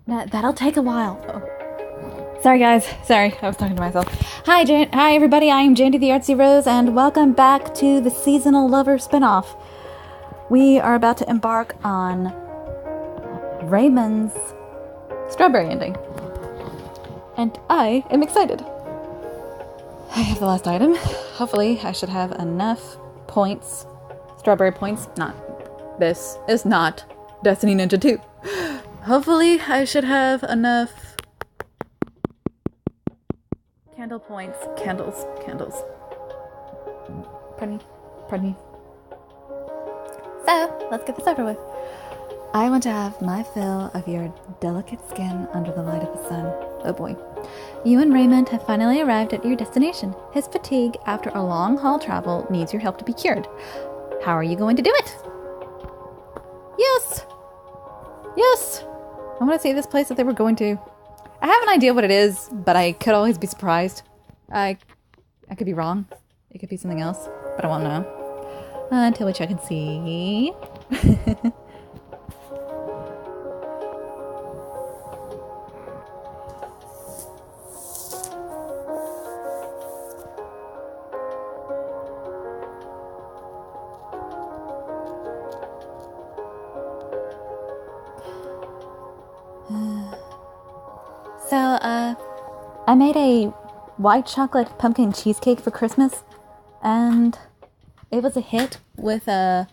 That'll take a while. Oh. Sorry, guys. Sorry, I was talking to myself. Hi, everybody. I am Jandy the Artsy Rose, and welcome back to the Seasonal Lover spinoff. We are about to embark on Raymond's strawberry ending, and I am excited. I have the last item. Hopefully, I should have enough points. Strawberry points. This is not Destiny Ninja 2. Hopefully, I should have enough candle points. Candles. Pardon me. So, let's get this over with. I want to have my fill of your delicate skin under the light of the sun. Oh boy. You and Raymond have finally arrived at your destination. His fatigue after a long haul travel needs your help to be cured. How are you going to do it? Yes! I want to see this place that they were going to. I have an idea what it is, but I could always be surprised. I could be wrong. It could be something else, but I won't know. Until we check and see. I made a white chocolate pumpkin cheesecake for Christmas, and it was a hit with the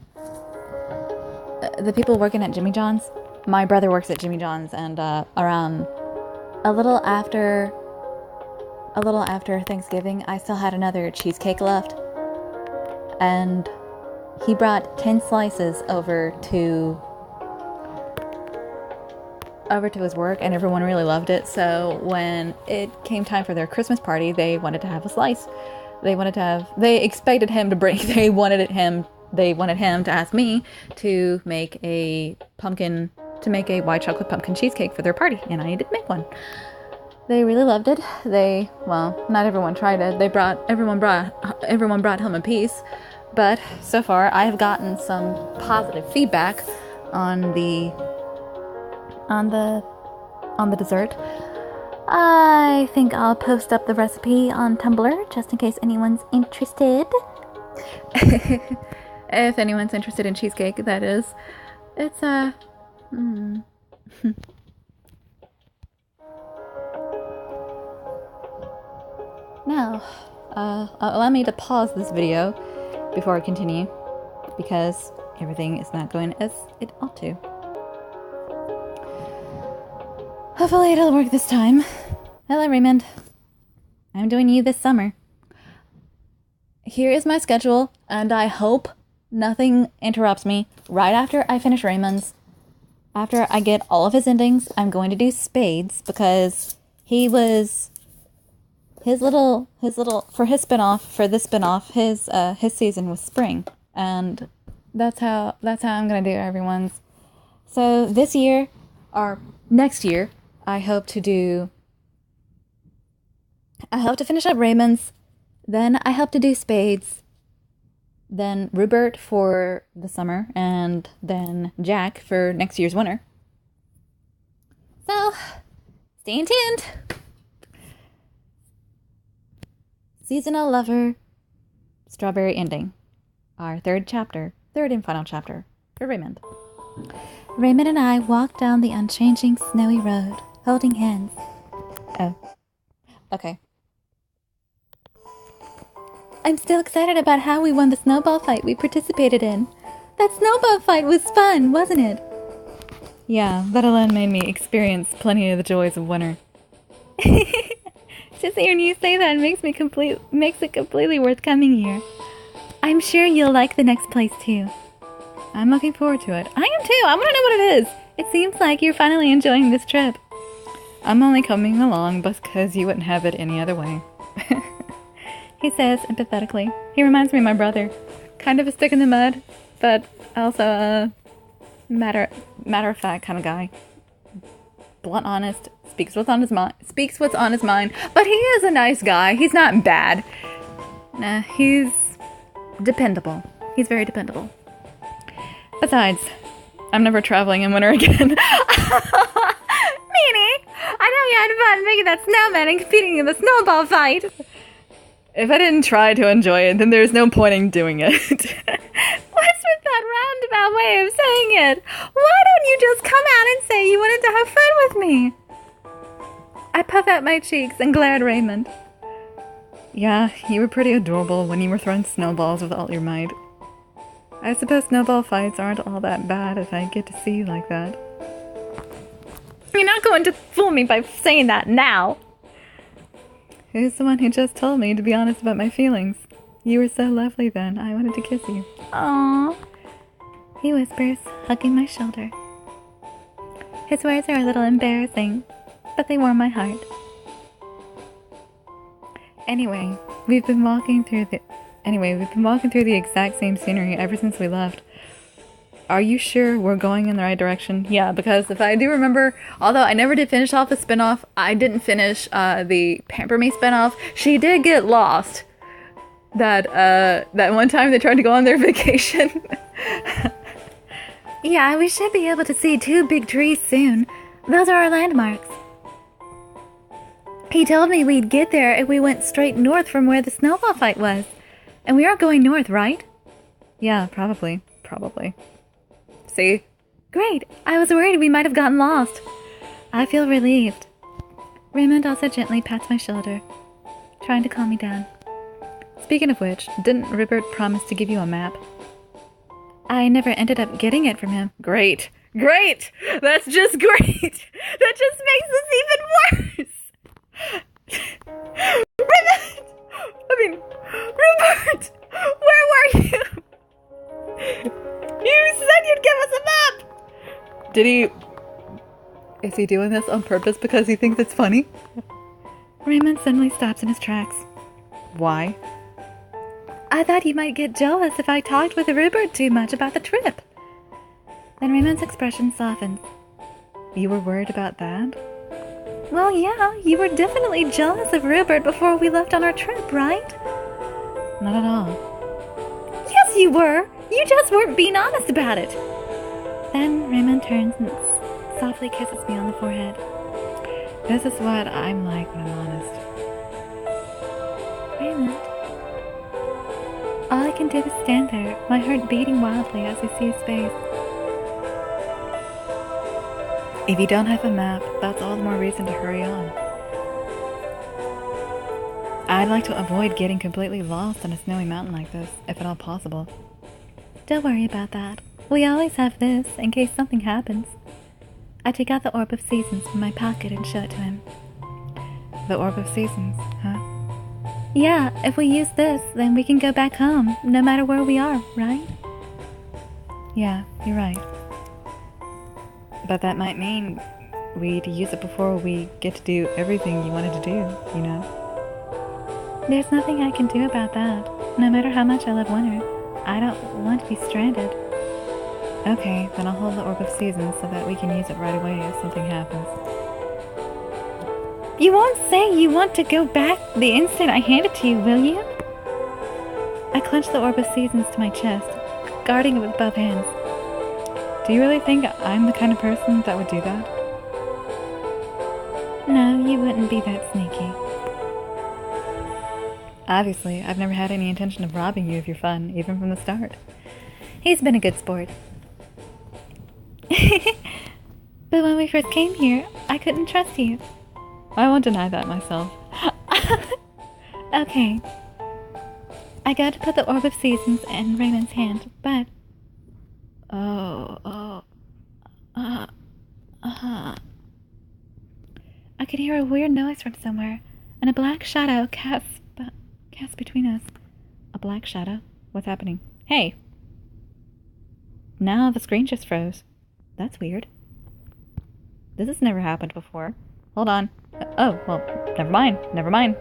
people working at Jimmy John's. My brother works at Jimmy John's, and around a little after Thanksgiving, I still had another cheesecake left, and he brought 10 slices over to his work, and everyone really loved it. So when it came time for their Christmas party, they wanted to have a slice. They wanted him to ask me to make a white chocolate pumpkin cheesecake for their party, and I did make one. They really loved it. Not everyone tried it. Everyone brought home a piece, but so far I have gotten some positive feedback on the dessert. I think I'll post up the recipe on Tumblr just in case anyone's interested. If anyone's interested in cheesecake, that is. It's Now, allow me to pause this video before I continue, because everything is not going as it ought to. Hopefully it'll work this time. Hello, Raymond. I'm doing you this summer. Here is my schedule, and I hope nothing interrupts me. Right after I finish Raymond's, after I get all of his endings, I'm going to do Spades, because his season was spring, and that's how I'm gonna do everyone's. So this year, or next year, I hope to finish up Raymond's, then I hope to do Spades, then Rupert for the summer, and then Jack for next year's winter. So, stay tuned! Seasonal Lover, Strawberry Ending. Our third and final chapter for Raymond. Raymond and I walked down the unchanging snowy road, holding hands. Oh. Okay. I'm still excited about how we won the snowball fight we participated in. That snowball fight was fun, wasn't it? Yeah, that alone made me experience plenty of the joys of winter. Just hearing you say that makes it completely worth coming here. I'm sure you'll like the next place too. I'm looking forward to it. I am too. I want to know what it is. It seems like you're finally enjoying this trip. I'm only coming along because you wouldn't have it any other way. He says empathetically. He reminds me of my brother. Kind of a stick in the mud, but also a matter of fact kind of guy. Blunt, honest, speaks what's on his mind. But he is a nice guy. He's not bad. Nah, he's dependable. He's very dependable. Besides, I'm never traveling in winter again. Me you had fun making that snowman and competing in the snowball fight. If I didn't try to enjoy it, then there's no point in doing it. What's with that roundabout way of saying it? Why don't you just come out and say you wanted to have fun with me? I puff out my cheeks and glare at Raymond. Yeah, you were pretty adorable when you were throwing snowballs with all your might. I suppose snowball fights aren't all that bad if I get to see you like that. You're not going to fool me by saying that now. Who's the one who just told me to be honest about my feelings? You were so lovely then, I wanted to kiss you. Aww, he whispers, hugging my shoulder. His words are a little embarrassing, but they warm my heart. Anyway, we've been walking through the exact same scenery ever since we left. Are you sure we're going in the right direction? Yeah, because if I do remember, although I never did finish off the spinoff, I didn't finish the Pamper Me spinoff. She did get lost. That one time they tried to go on their vacation. Yeah, we should be able to see 2 big trees soon. Those are our landmarks. He told me we'd get there if we went straight north from where the snowball fight was. And we are going north, right? Yeah, probably. See? Great. I was worried we might have gotten lost. I feel relieved. Raymond also gently pats my shoulder, trying to calm me down. Speaking of which, didn't Rupert promise to give you a map? I never ended up getting it from him. Great! That's just great! That just makes this even worse! Rupert! Where were you? You said you'd give us a map! Is he doing this on purpose because he thinks it's funny? Raymond suddenly stops in his tracks. Why? I thought you might get jealous if I talked with Rupert too much about the trip. Then Raymond's expression softens. You were worried about that? Well, yeah, you were definitely jealous of Rupert before we left on our trip, right? Not at all. Yes, you were! You just weren't being honest about it! Then Raymond turns and softly kisses me on the forehead. This is what I'm like when I'm honest. Raymond. All I can do is stand there, my heart beating wildly as I see his face. If you don't have a map, that's all the more reason to hurry on. I'd like to avoid getting completely lost on a snowy mountain like this, if at all possible. Don't worry about that. We always have this, in case something happens. I take out the Orb of Seasons from my pocket and show it to him. The Orb of Seasons, huh? Yeah, if we use this, then we can go back home, no matter where we are, right? Yeah, you're right. But that might mean we'd use it before we get to do everything you wanted to do, you know? There's nothing I can do about that. No matter how much I love winter, I don't want to be stranded. Okay, then I'll hold the Orb of Seasons so that we can use it right away if something happens. You won't say you want to go back the instant I hand it to you, will you? I clench the Orb of Seasons to my chest, guarding it with both hands. Do you really think I'm the kind of person that would do that? No, you wouldn't be that sneaky. Obviously, I've never had any intention of robbing you of your fun, even from the start. He's been a good sport. But when we first came here, I couldn't trust you. I won't deny that myself. Okay. I go to put the Orb of Seasons in Raymond's hand, but... I could hear a weird noise from somewhere, and a black shadow cast between us. A black shadow? What's happening? Hey! Now the screen just froze. That's weird. This has never happened before. Hold on. Oh, well, never mind.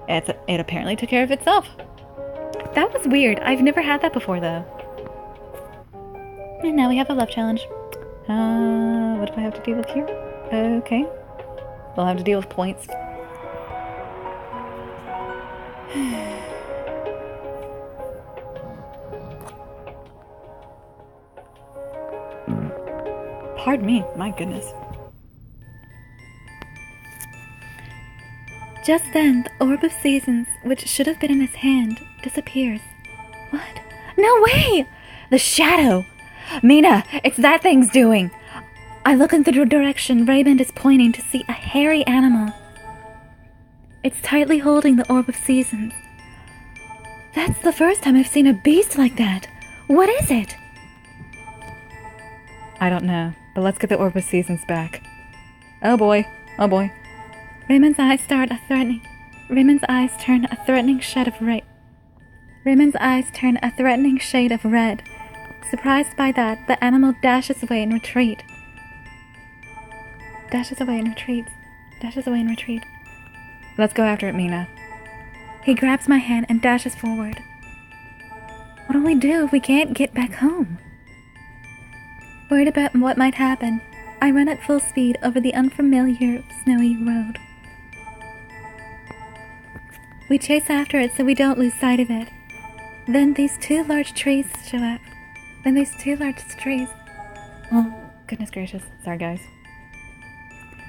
It apparently took care of itself. That was weird. I've never had that before, though. And now we have a love challenge. What do I have to deal with here? Okay. We'll have to deal with points. Pardon me, my goodness. Just then, the orb of seasons, which should have been in his hand, disappears. What? No way! The shadow! Mina, it's that thing's doing! I look in the direction Raymond is pointing to see a hairy animal. It's tightly holding the orb of seasons. That's the first time I've seen a beast like that. What is it? I don't know, but let's get the orb of seasons back. Oh boy. Oh boy. Raymond's eyes turn a threatening shade of red. Surprised by that, the animal dashes away and retreats. Let's go after it, Mina. He grabs my hand and dashes forward. What'll we do if we can't get back home? Worried about what might happen, I run at full speed over the unfamiliar, snowy road. We chase after it so we don't lose sight of it. Then these two large trees show up. Oh, goodness gracious. Sorry, guys.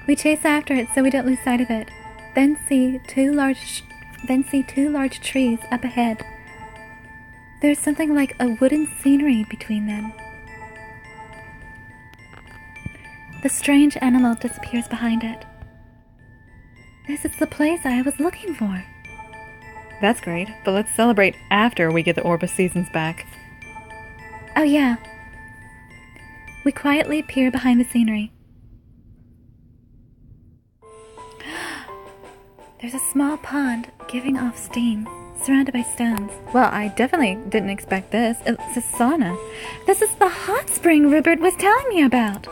We chase after it so we don't lose sight of it. Then see two large trees up ahead. There's something like a wooden scenery between them. The strange animal disappears behind it. This is the place I was looking for. That's great, but let's celebrate after we get the Orb of Seasons back. Oh yeah. We quietly peer behind the scenery. There's a small pond giving off steam, surrounded by stones. Well, I definitely didn't expect this. It's a sauna. This is the hot spring Rupert was telling me about.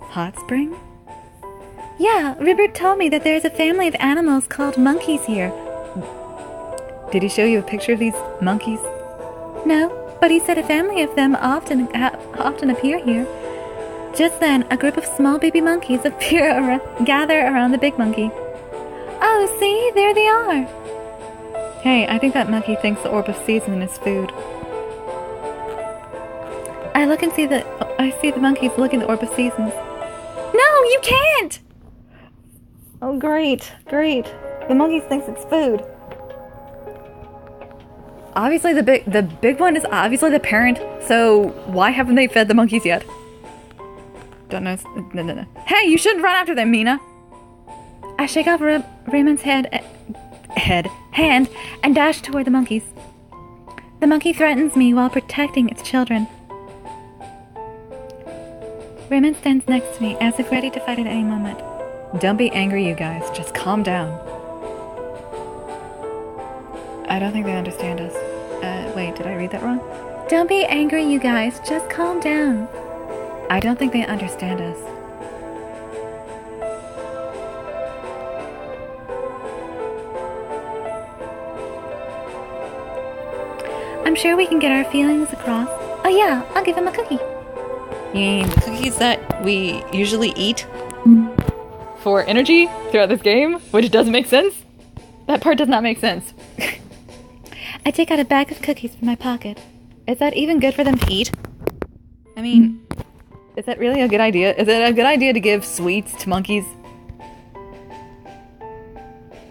Hot spring? Yeah, Rupert told me that there's a family of animals called monkeys here. Did he show you a picture of these monkeys? No, but he said a family of them often appear here. Just then, a group of small baby monkeys gather around the big monkey. Oh, see, there they are. Hey, I think that monkey thinks the Orb of Season is food. I look and see the monkeys licking the Orb of Seasons. No, you can't! Oh, great. The monkey thinks it's food. Obviously, the big one is obviously the parent, so why haven't they fed the monkeys yet? Don't know. No. Hey, you shouldn't run after them, Mina! I shake off Raymond's hand and dash toward the monkeys. The monkey threatens me while protecting its children. Raymond stands next to me as if ready to fight at any moment. Don't be angry, you guys. Just calm down. I don't think they understand us. Wait, did I read that wrong? Don't be angry, you guys. Just calm down. I don't think they understand us. I'm sure we can get our feelings across. Oh yeah, I'll give him a cookie. You mean the cookies that we usually eat for energy throughout this game? Which doesn't make sense? That part does not make sense. I take out a bag of cookies from my pocket. Is that even good for them to eat? I mean, is that really a good idea? Is it a good idea to give sweets to monkeys?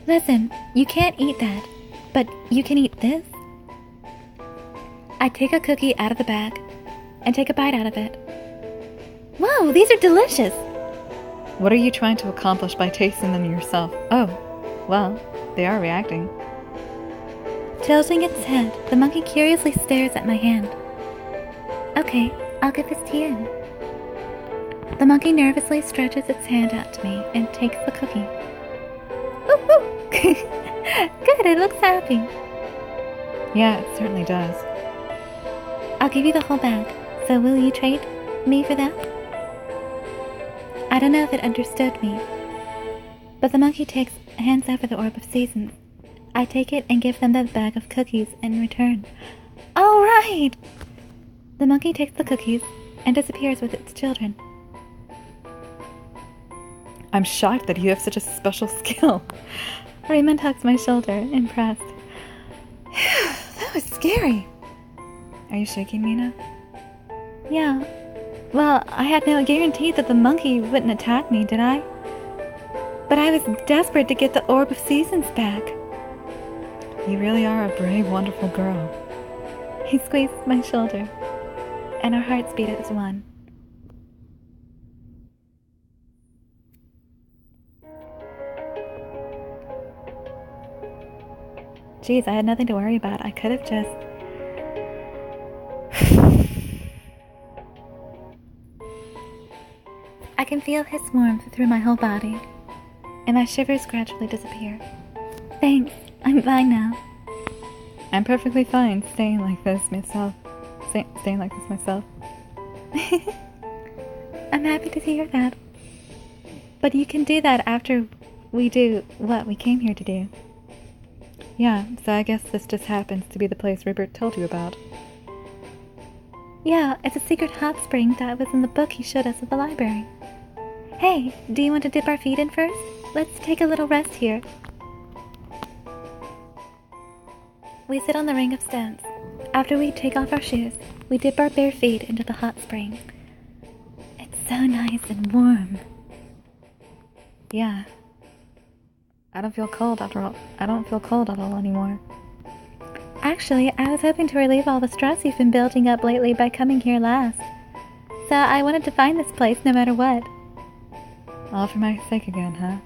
Listen, you can't eat that, but you can eat this. I take a cookie out of the bag and take a bite out of it. Whoa, these are delicious! What are you trying to accomplish by tasting them yourself? Oh, well, they are reacting. Tilting its head, the monkey curiously stares at my hand. Okay, I'll give this to you. The monkey nervously stretches its hand out to me and takes the cookie. Woo-hoo! Good, it looks happy. Yeah, it certainly does. I'll give you the whole bag, so will you trade me for that? I don't know if it understood me, but the monkey hands over the Orb of Seasons. I take it and give them the bag of cookies in return. All right! The monkey takes the cookies and disappears with its children. I'm shocked that you have such a special skill. Raymond hugs my shoulder, impressed. That was scary. Are you shaking, Mina? Yeah. Well, I had no guarantee that the monkey wouldn't attack me, did I? But I was desperate to get the Orb of Seasons back. You really are a brave, wonderful girl. He squeezed my shoulder, and our hearts beat as one. Geez, I had nothing to worry about. I could have just... I can feel his warmth through my whole body, and my shivers gradually disappear. Thanks, I'm fine now. I'm perfectly fine staying like this myself. I'm happy to hear that. But you can do that after we do what we came here to do. Yeah, so I guess this just happens to be the place Rupert told you about. Yeah, it's a secret hot spring that was in the book he showed us at the library. Hey, do you want to dip our feet in first? Let's take a little rest here. We sit on the ring of stones. After we take off our shoes, we dip our bare feet into the hot spring. It's so nice and warm. Yeah. I don't feel cold at all anymore. Actually, I was hoping to relieve all the stress you've been building up lately by coming here last. So I wanted to find this place no matter what. All for my sake again, huh?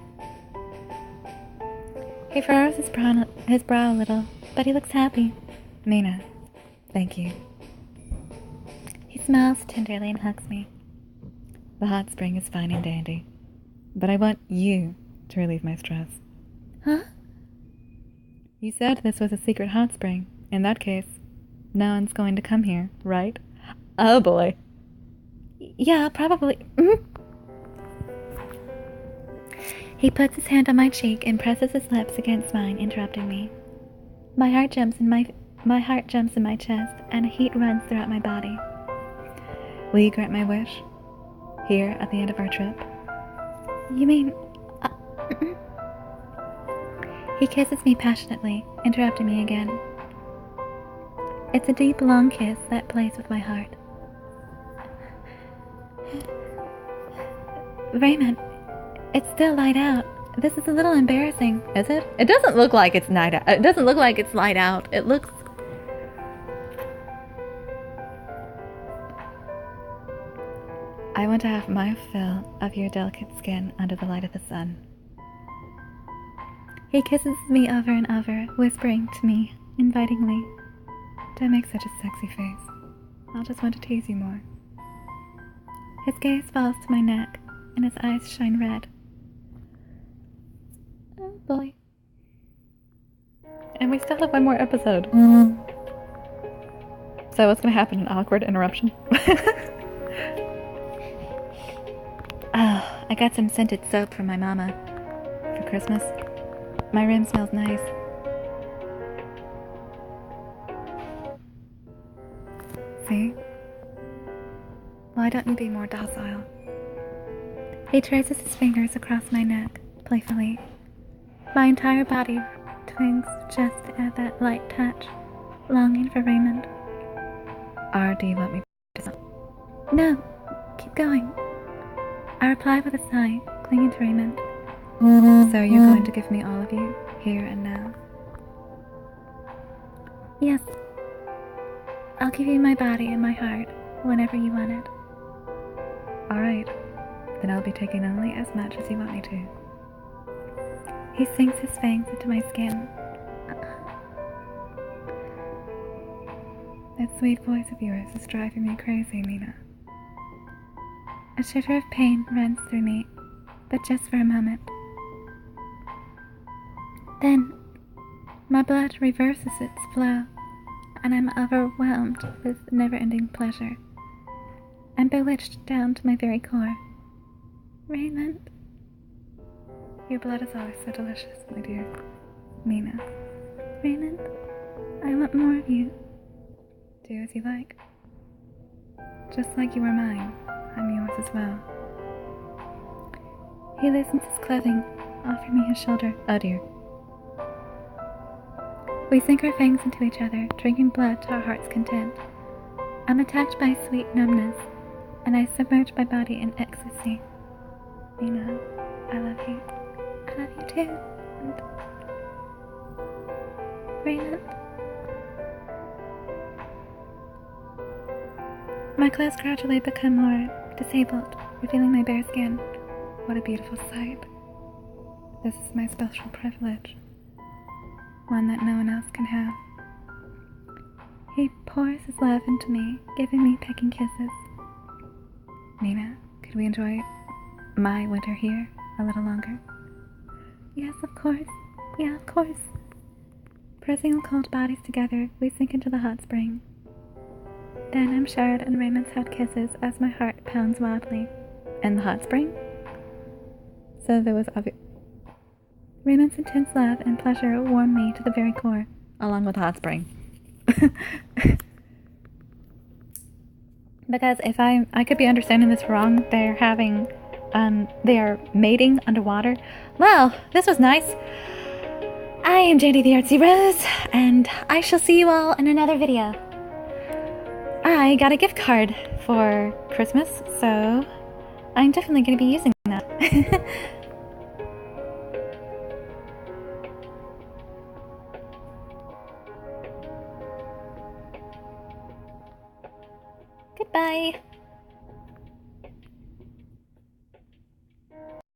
He furrows his brow a little, but he looks happy. Mina, thank you. He smiles tenderly and hugs me. The hot spring is fine and dandy, but I want you to relieve my stress. Huh? You said this was a secret hot spring. In that case, no one's going to come here, right? Oh boy. Yeah, probably. He puts his hand on my cheek and presses his lips against mine, interrupting me. My heart jumps in my chest, and heat runs throughout my body. Will you grant my wish? Here at the end of our trip? You mean... He kisses me passionately, interrupting me again. It's a deep, long kiss that plays with my heart. Raymond, it's still light out. This is a little embarrassing. Is it? It doesn't look like it's night out. It doesn't look like it's light out. It looks... I want to have my fill of your delicate skin under the light of the sun. He kisses me over and over, whispering to me invitingly. Don't make such a sexy face. I'll just want to tease you more. His gaze falls to my neck, and his eyes shine red. Oh boy. And we still have one more episode. So what's going to happen? An awkward interruption? Oh, I got some scented soap from my mama for Christmas. My room smells nice. See? Why don't you be more docile? He traces his fingers across my neck, playfully. My entire body twinges just at that light touch, longing for Raymond. Or do you want me to stop? No, keep going. I reply with a sigh, clinging to Raymond. So you're going to give me all of you, here and now? Yes. I'll give you my body and my heart, whenever you want it. Alright. Then I'll be taking only as much as you want me to. He sinks his fangs into my skin. That sweet voice of yours is driving me crazy, Mina. A shiver of pain runs through me, but just for a moment. Then, my blood reverses its flow, and I'm overwhelmed with never-ending pleasure. I'm bewitched down to my very core. Raymond. Your blood is always so delicious, my dear. Mina. Raymond, I want more of you. Do as you like. Just like you were mine, I'm yours as well. He loosens his clothing, offering me his shoulder. Oh dear. We sink our fangs into each other, drinking blood to our heart's content. I'm attacked by sweet numbness, and I submerge my body in ecstasy. Mina, I love you. I love you too. And Raymond. My clothes gradually become more disabled, revealing my bare skin. What a beautiful sight. This is my special privilege. One that no one else can have. He pours his love into me, giving me pecking kisses. Nina, could we enjoy my winter here a little longer? Yes, of course. Yeah, of course. Pressing our cold bodies together, we sink into the hot spring. Then I'm showered in Raymond's hot kisses as my heart pounds wildly. And the hot spring? So there was Raymond's intense love and pleasure warmed me to the very core, along with the hot spring. Because if I could be understanding this wrong, they're having, they are mating underwater. Well, this was nice. I am JD the Artsy Rose, and I shall see you all in another video. I got a gift card for Christmas, so I'm definitely going to be using that. Goodbye.